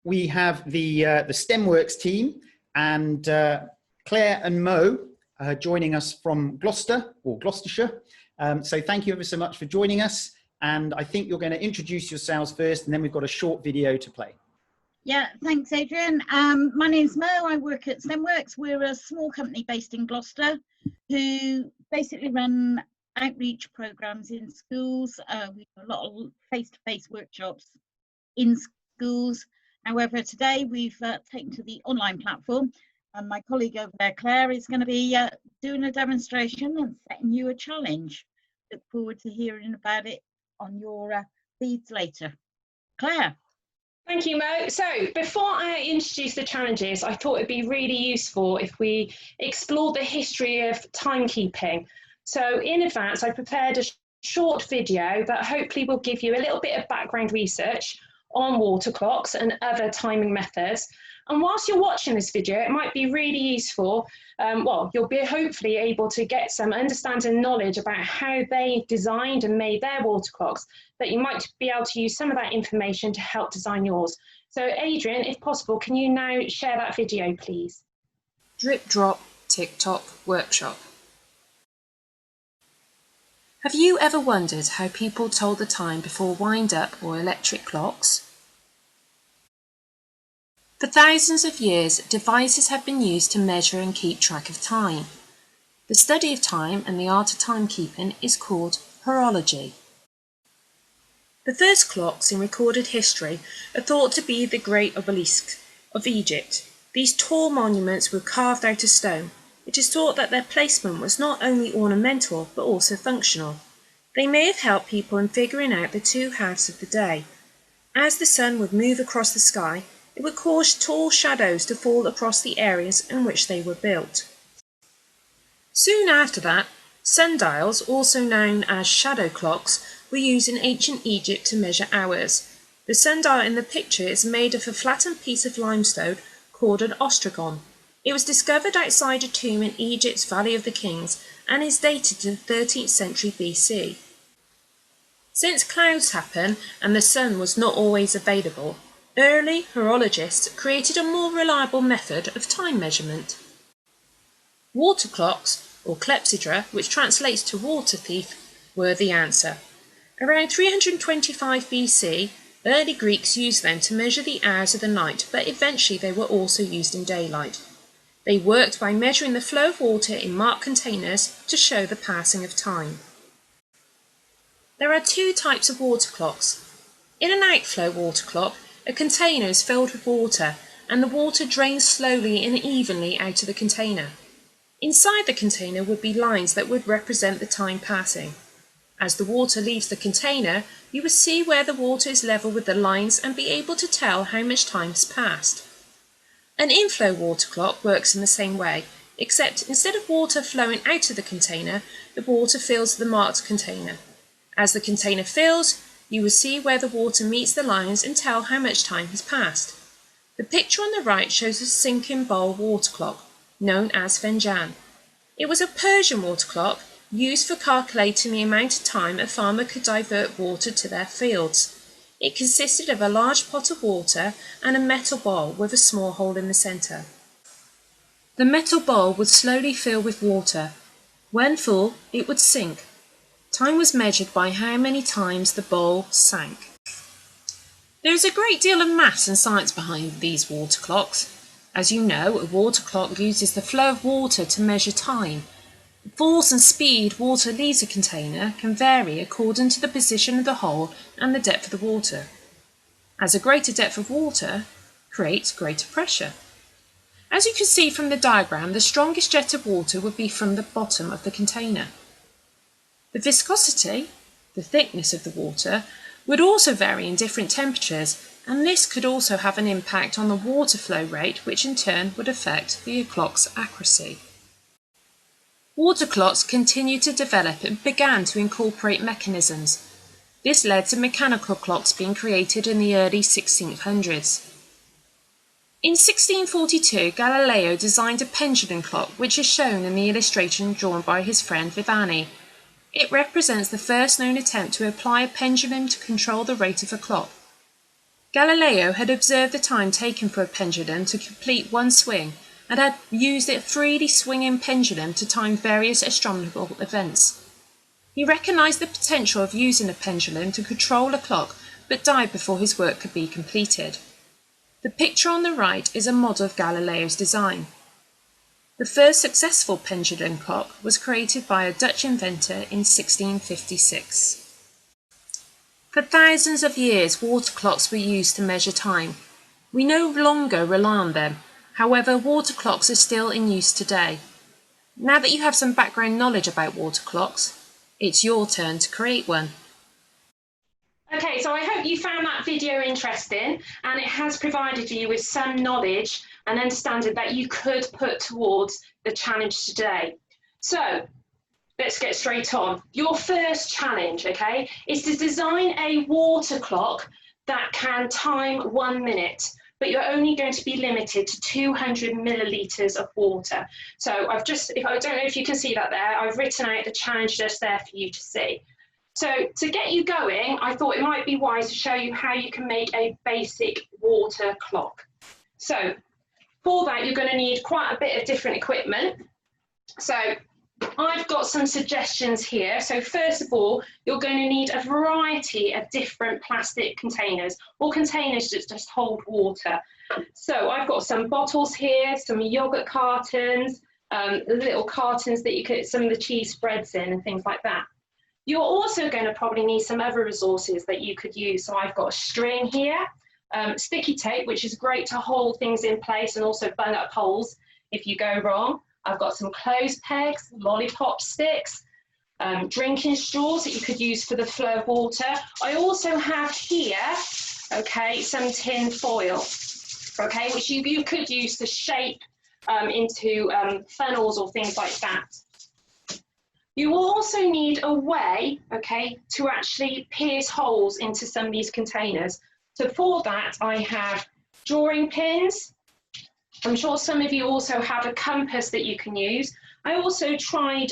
we have the STEMWorks team and Claire and Mo joining us from Gloucester or Gloucestershire. So thank you ever so much for joining us. And I think you're going to introduce yourselves first, and then we've got a short video to play. Yeah, thanks, Adrian. My name's Mo. I work at STEMWorks. We're a small company based in Gloucester who basically run outreach programs in schools. We do a lot of face-to-face workshops in schools. However, today we've taken to the online platform, and my colleague over there, Claire, is going to be doing a demonstration and setting you a challenge. Look forward to hearing about it on your feeds later. Claire. Thank you, Mo. So before I introduce the challenges, I thought it'd be really useful if we explore the history of timekeeping. So in advance, I prepared a short video that hopefully will give you a little bit of background research on water clocks and other timing methods. And whilst you're watching this video, it might be really useful. You'll be hopefully able to get some understanding and knowledge about how they designed and made their water clocks, that you might be able to use some of that information to help design yours. So Adrian, if possible, can you now share that video, please? Drip Drop Tick Tock Workshop. Have you ever wondered how people told the time before wind-up or electric clocks? For thousands of years, devices have been used to measure and keep track of time. The study of time and the art of timekeeping is called horology. The first clocks in recorded history are thought to be the great obelisks of Egypt. These tall monuments were carved out of stone. It is thought that their placement was not only ornamental but also functional. They may have helped people in figuring out the two halves of the day. As the sun would move across the sky, it would cause tall shadows to fall across the areas in which they were built. Soon after that, sundials, also known as shadow clocks, were used in ancient Egypt to measure hours. The sundial in the picture is made of a flattened piece of limestone called an ostragon. It was discovered outside a tomb in Egypt's Valley of the Kings and is dated to the 13th century BC. Since clouds happen and the sun was not always available, early horologists created a more reliable method of time measurement. Water clocks, or clepsydra, which translates to water thief, were the answer. Around 325 BC, early Greeks used them to measure the hours of the night, but eventually they were also used in daylight. They worked by measuring the flow of water in marked containers to show the passing of time. There are two types of water clocks. In an outflow water clock, a container is filled with water and the water drains slowly and evenly out of the container. Inside the container would be lines that would represent the time passing. As the water leaves the container, you will see where the water is level with the lines and be able to tell how much time has passed. An inflow water clock works in the same way, except instead of water flowing out of the container, the water fills the marked container. As the container fills, you will see where the water meets the lines and tell how much time has passed. The picture on the right shows a sinking bowl water clock, known as Finjan. It was a Persian water clock used for calculating the amount of time a farmer could divert water to their fields. It consisted of a large pot of water and a metal bowl with a small hole in the centre. The metal bowl would slowly fill with water. When full, it would sink. Time was measured by how many times the bowl sank. There is a great deal of maths and science behind these water clocks. As you know, a water clock uses the flow of water to measure time. The force and speed water leaves a container can vary according to the position of the hole and the depth of the water. As a greater depth of water creates greater pressure. As you can see from the diagram, the strongest jet of water would be from the bottom of the container. The viscosity, the thickness of the water, would also vary in different temperatures, and this could also have an impact on the water flow rate, which in turn would affect the clock's accuracy. Water clocks continued to develop and began to incorporate mechanisms. This led to mechanical clocks being created in the early 1600s. In 1642, Galileo designed a pendulum clock, which is shown in the illustration drawn by his friend Viviani. It represents the first known attempt to apply a pendulum to control the rate of a clock. Galileo had observed the time taken for a pendulum to complete one swing and had used a freely swinging pendulum to time various astronomical events. He recognised the potential of using a pendulum to control a clock, but died before his work could be completed. The picture on the right is a model of Galileo's design. The first successful pendulum clock was created by a Dutch inventor in 1656. For thousands of years, water clocks were used to measure time. We no longer rely on them. However, water clocks are still in use today. Now that you have some background knowledge about water clocks, it's your turn to create one. Okay, so I hope you found that video interesting and it has provided you with some knowledge and understanding that you could put towards the challenge today. So let's get straight on. Your first challenge, okay, is to design a water clock that can time 1 minute, but you're only going to be limited to 200 millilitres of water. So I don't know if you can see that there, I've written out the challenge just there for you to see. So to get you going, I thought it might be wise to show you how you can make a basic water clock. So for that, you're going to need quite a bit of different equipment. So I've got some suggestions here. So first of all, you're going to need a variety of different plastic containers or containers that just hold water. So I've got some bottles here, some yogurt cartons, little cartons that you could some of the cheese spreads in and things like that. You're also going to probably need some other resources that you could use. So I've got a string here, sticky tape, which is great to hold things in place and also bung up holes if you go wrong. I've got some clothes pegs, lollipop sticks, drinking straws that you could use for the flow of water. I also have here, okay, some tin foil, okay, which you could use to shape into funnels or things like that. You will also need a way, okay, to actually pierce holes into some of these containers. So for that, I have drawing pins. I'm sure some of you also have a compass that you can use. I also tried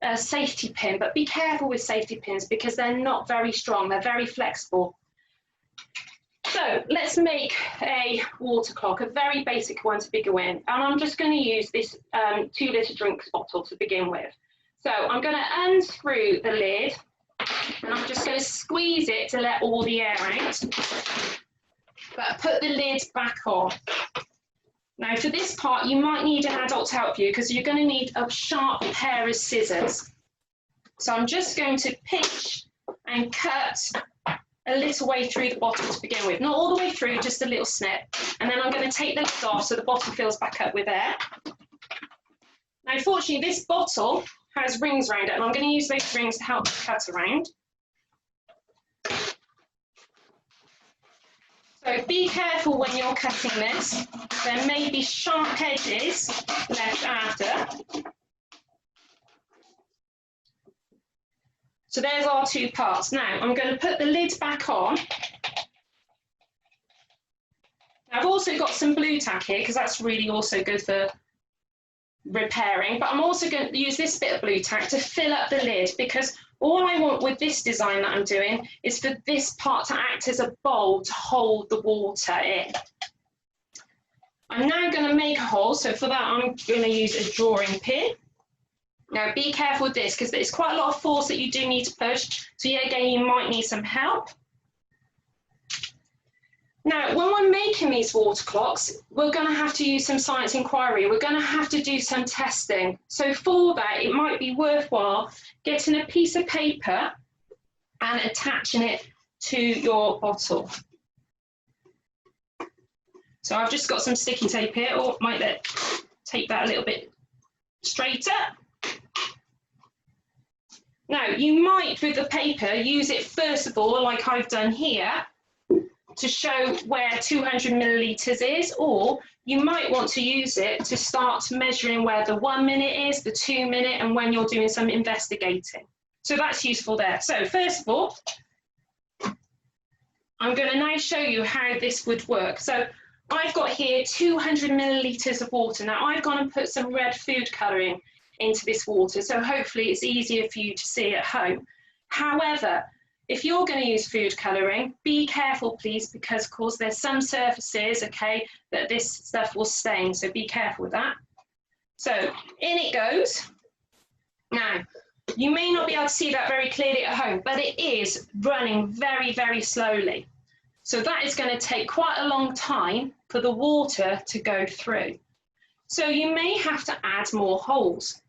a safety pin, but be careful with safety pins because they're not very strong, they're very flexible. So let's make a water clock, a very basic one to begin with. And I'm just going to use this 2-litre drink bottle to begin with. So I'm going to unscrew the lid and I'm just going to squeeze it to let all the air out. But put the lid back on. Now for this part, you might need an adult to help you because you're going to need a sharp pair of scissors. So I'm just going to pinch and cut a little way through the bottle to begin with. Not all the way through, just a little snip. And then I'm going to take the lid off so the bottle fills back up with air. Now fortunately, this bottle has rings around it and I'm going to use those rings to help cut around. So be careful when you're cutting this. There may be sharp edges left after. So there's our 2 parts. Now I'm going to put the lid back on. Now, I've also got some blue tack here because that's really also good for repairing, but I'm also going to use this bit of blue tack to fill up the lid because all I want with this design that I'm doing is for this part to act as a bowl to hold the water in. I'm now going to make a hole, so for that I'm going to use a drawing pin. Now be careful with this because there's quite a lot of force that you do need to push, so yeah, again you might need some help. Now, when we're making these water clocks, we're going to have to use some science inquiry. We're going to have to do some testing. So for that, it might be worthwhile getting a piece of paper and attaching it to your bottle. So I've just got some sticky tape here, or might take that a little bit straighter. Now, you might, with the paper, use it first of all, like I've done here, to show where 200 millilitres is, or you might want to use it to start measuring where the 1 minute is, the 2 minute, and when you're doing some investigating. So that's useful there. So first of all, I'm going to now show you how this would work. So I've got here 200 millilitres of water. Now I've gone and put some red food colouring into this water, so hopefully it's easier for you to see at home. However, if you're going to use food colouring, be careful please, because of course there's some surfaces, okay, that this stuff will stain, so be careful with that. So in it goes. Now, you may not be able to see that very clearly at home, but it is running very, very slowly. So that is going to take quite a long time for the water to go through. So you may have to add more holes.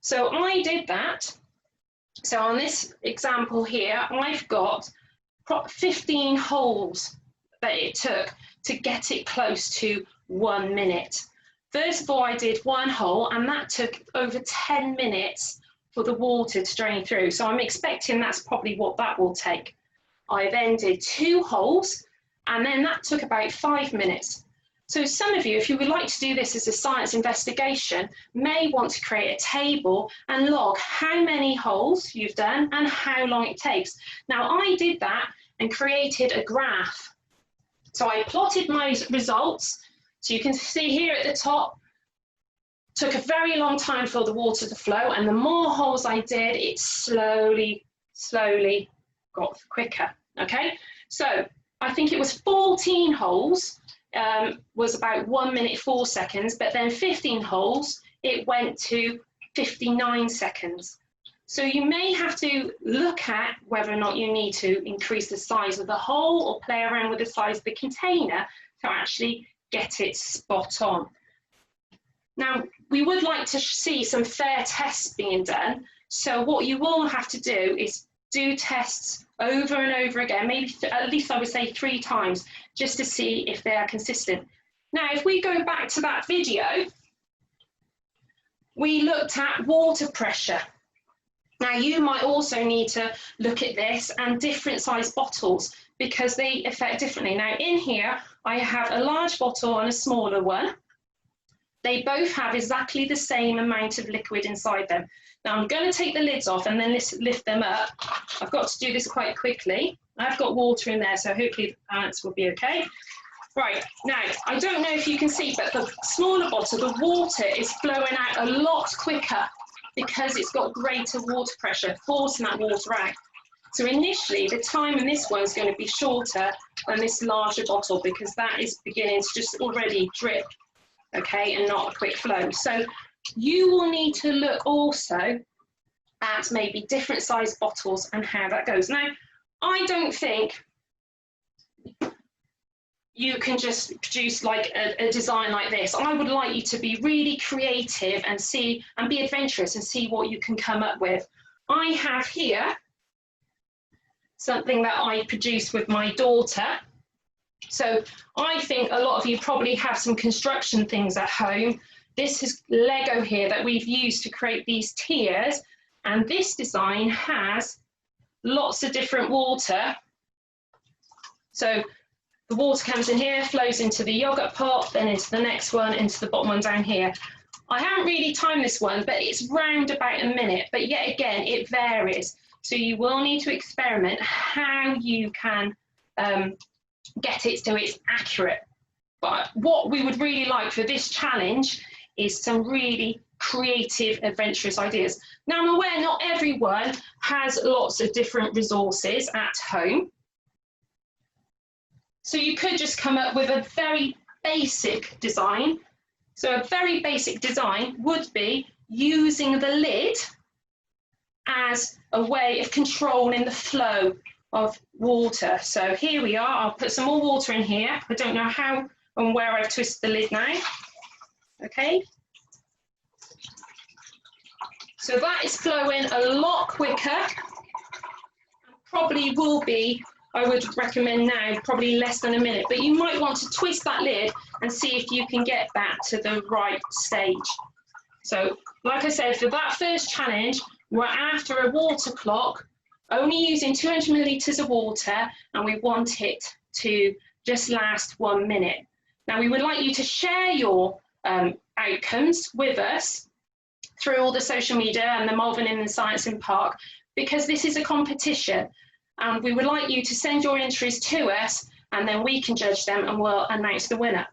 So I did that. So on this example here, I've got 15 holes that it took to get it close to 1 minute. First of all, I did one hole, and that took over 10 minutes for the water to drain through. So I'm expecting that's probably what that will take. I then did 2 holes, and then that took about 5 minutes. So some of you, if you would like to do this as a science investigation, may want to create a table and log how many holes you've done and how long it takes. Now, I did that and created a graph. So I plotted my results. So you can see here at the top, took a very long time for the water to flow, and the more holes I did, it slowly got quicker, okay? So I think it was 14 holes, was about 1 minute 4 seconds, but then 15 holes, it went to 59 seconds. So you may have to look at whether or not you need to increase the size of the hole or play around with the size of the container to actually get it spot on. Now, we would like to see some fair tests being done. So what you will have to do is do tests over and over again, maybe at least I would say 3 times, just to see if they are consistent. Now, if we go back to that video, we looked at water pressure. Now, you might also need to look at this and different size bottles, because they affect differently. Now, in here, I have a large bottle and a smaller one. They both have exactly the same amount of liquid inside them. Now, I'm going to take the lids off and then lift them up. I've got to do this quite quickly. I've got water in there, so hopefully the balance will be okay. Right, now, I don't know if you can see, but the smaller bottle, the water is flowing out a lot quicker because it's got greater water pressure, forcing that water out. So initially, the time in this one is going to be shorter than this larger bottle, because that is beginning to just already drip, okay, and not a quick flow. So you will need to look also at maybe different size bottles and how that goes. Now, I don't think you can just produce like a design like this. I would like you to be really creative and see and be adventurous and see what you can come up with. I have here something that I produced with my daughter. So I think a lot of you probably have some construction things at home. This is Lego here that we've used to create these tiers, and this design has lots of different water. So the water comes in here, flows into the yogurt pot, then into the next one, into the bottom one down here. I haven't really timed this one, but it's round about a minute, but yet again, it varies. So you will need to experiment how you can get it so it's accurate. But what we would really like for this challenge is some really creative, adventurous ideas. Now, I'm aware not everyone has lots of different resources at home. So you could just come up with a very basic design. So a very basic design would be using the lid as a way of controlling the flow of water. So here we are. I'll put some more water in here. I don't know how and where I've twisted the lid now. Okay. So that is flowing a lot quicker. Probably will be, I would recommend now, probably less than a minute, but you might want to twist that lid and see if you can get that to the right stage. So, like I said, for that first challenge, we're after a water clock, only using 200 millilitres of water, and we want it to just last 1 minute. Now, we would like you to share your outcomes with us through all the social media and the Malvern Inn and Science in Park, because this is a competition. And we would like you to send your entries to us, and then we can judge them and we'll announce the winner.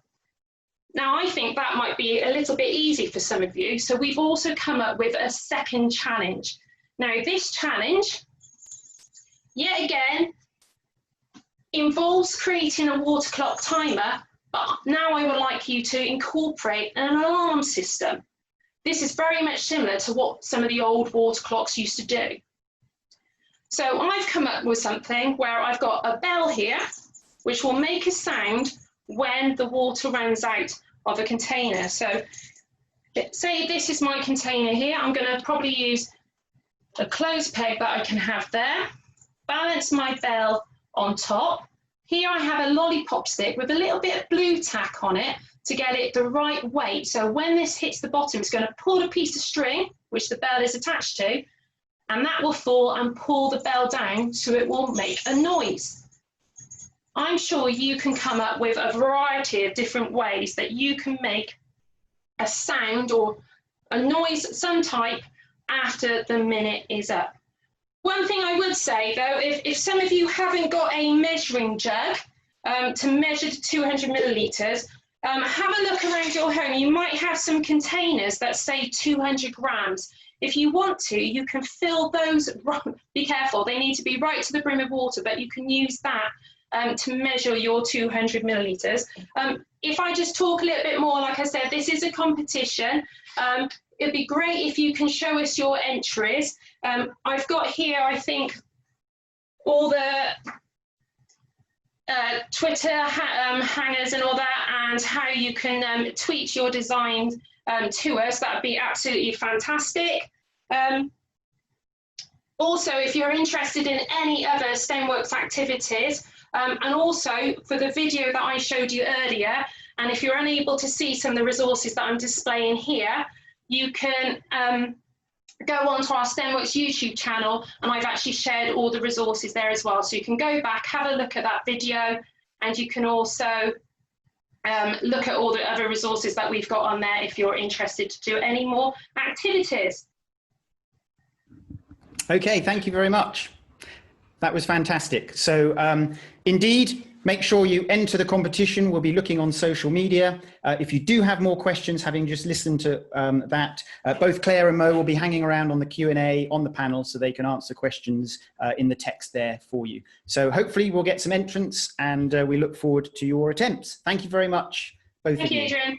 Now, I think that might be a little bit easy for some of you, so we've also come up with a second challenge. Now, this challenge, yet again, involves creating a water clock timer, but now I would like you to incorporate an alarm system. This is very much similar to what some of the old water clocks used to do. So I've come up with something where I've got a bell here, which will make a sound when the water runs out of a container. So say this is my container here. I'm going to probably use a clothes peg that I can have there, balance my bell on top. Here I have a lollipop stick with a little bit of blue tack on it to get it the right weight. So when this hits the bottom, it's going to pull a piece of string, which the bell is attached to, and that will fall and pull the bell down so it will make a noise. I'm sure you can come up with a variety of different ways that you can make a sound or a noise, some type, after the minute is up. One thing I would say though, if some of you haven't got a measuring jug to measure the 200 millilitres, have a look around your home. You might have some containers that say 200 grams. If you want to, you can fill those, be careful, they need to be right to the brim of water, but you can use that to measure your 200 millilitres. If I just talk a little bit more, like I said, this is a competition. It'd be great if you can show us your entries. I've got here, I think, all the Twitter hangers and all that, and how you can tweet your designs to us. That would be absolutely fantastic. Also, if you're interested in any other STEMWorks activities, and also for the video that I showed you earlier, and if you're unable to see some of the resources that I'm displaying here, you can go onto our STEMWorks YouTube channel, and I've actually shared all the resources there as well. So you can go back, have a look at that video, and you can also look at all the other resources that we've got on there if you're interested to do any more activities. Okay, thank you very much. That was fantastic. So indeed, make sure you enter the competition. We'll be looking on social media. If you do have more questions, having just listened to that, both Claire and Mo will be hanging around on the Q&A on the panel so they can answer questions in the text there for you. So hopefully we'll get some entrants, and we look forward to your attempts. Thank you very much, both of you. Thank you, Adrian.